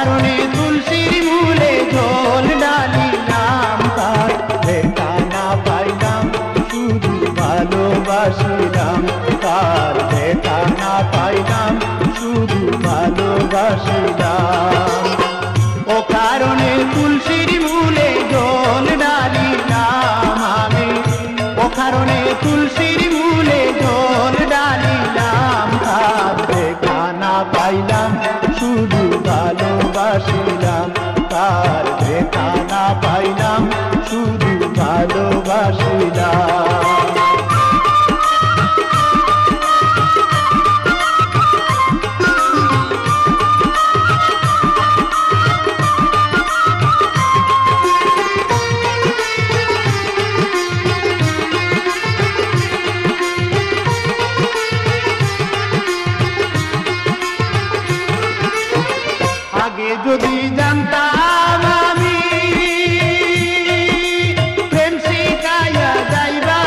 কারণে তুলসীর মূলে ঝোল ডালিলাম, তার দেখা না পাইলাম শুধু ভালোবাসিলাম, তার দেখা না পাইলাম শুধু ভালোবাসিলাম। ও কারণে তুলসীর মূলে ঝোল ডালিলাম আমি, ও কারণে তুলসীর মূলে ঝোল ডালিলাম, তার দেখা না পাইলাম শুধু ভালোবাসিলাম, তার দেখা না পাইলাম শুধু ভালোবাসিলাম। আগে যদি জানতাম আমি প্রেম শিখাইয়া যাইবা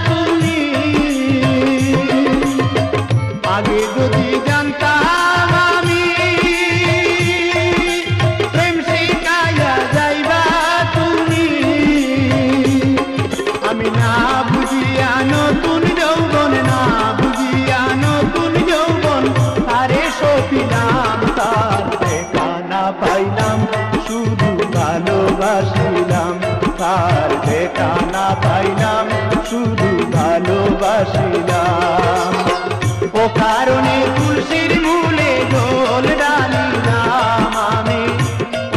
তুমি, আগে যদি জানতাম আমি প্রেম শিখাইয়া যাইবা তুমি, আমি না বুঝিয়া নতুন যৌবন, না বুঝিয়া নতুন যৌবন তারে সপিলাম, তার দেখা না পাইলাম শুধু ভালোবাসিলাম, তার দেখা না পাইলাম শুধু ভালোবাসিলাম। ও কারণে তুলসীর মূলে ঝোল ডালিলাম আমি,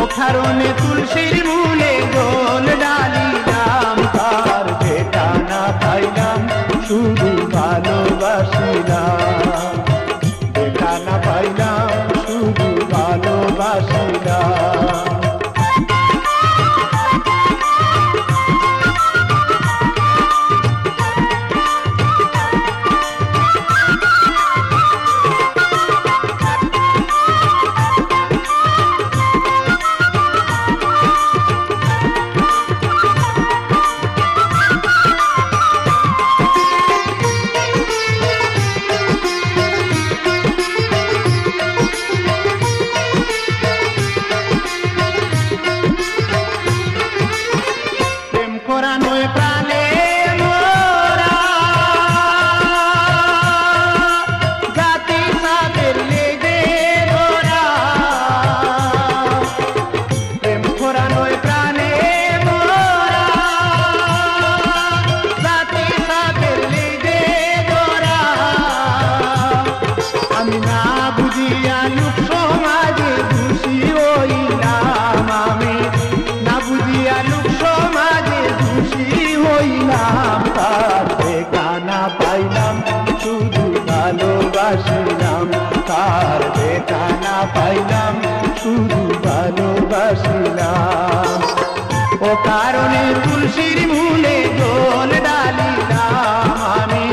ও কারণে তুলসীর মূলে ঝোল ডালিলাম, তার দেখা না পাইলাম শুধু ভালোবাসিলাম, দেখা না পাইলাম শুধু ভালোবাসিলাম। কোরআনই প্রাণে মোরা জাতি সাদের লেগে মোরা, প্রেম কোরআনই প্রাণে মোরা জাতি সাদের লেগে মোরা, আমি না বুঝিয়া লোক সমাজে খুশি হইলাম, আমি না বুঝিয়া লোক সমাজে খুশি হইলাম, তার দেখা না পাইলাম শুধু ভালোবাসিলাম, তার দেখা না পাইলাম শুধু ভালোবাসিলাম। ও কারণে তুলসীর মূলে ঝোল ডালিলাম আমি,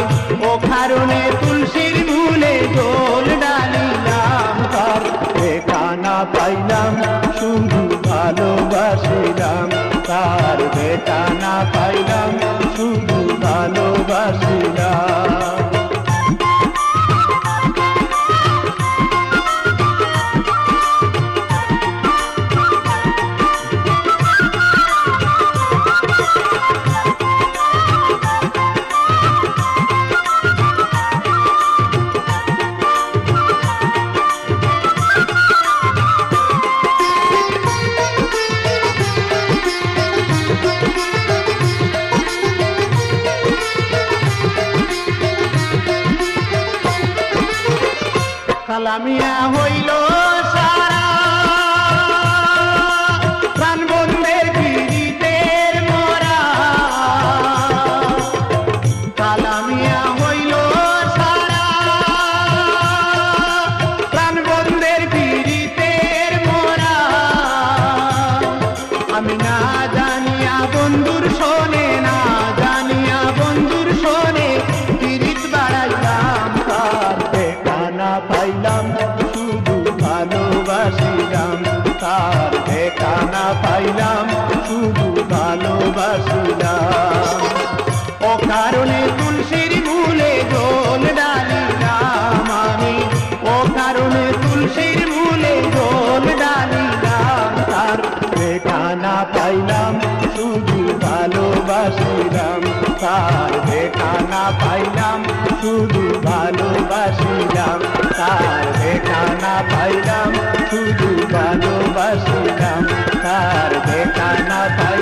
ও কারণে তুলসীর মূলে ঝোল ডালিলাম, তার দেখা না পাইলাম শুধু ভালোবাসিলাম, তার দেখা না পাইলাম শুধু ভালোবাসিলাম। কালামিয়া হইল সারা প্রাণ বন্ধের পীড়িতের মোরা, কালামিয়া হইল সারা প্রাণ বন্ধের পীড়িতের মোরা, আমি না জানিয়া বন্ধুর শোনে, না জানিয়া বন্ধুর শোনে পীড়িত বাড়াইলাম, তার দেখা না পাইলাম শুধু ভালোবাসিলাম, তার দেখা না পাইলাম শুধু ভালোবাসিলাম। ও কারণে তুলসীর মূলে ঝোল ডালিলাম আমি, ও কারণে তুলসীর মূলে ঝোল ডালিলাম, পাইলাম শুধু ভালোবাসিলাম, তার দেখা না পাইলাম শুধু ভালোবাসিলাম, তার দেখা না পাইলাম শুধু ভালোবাসিলাম, তার দেখা না পাইলাম।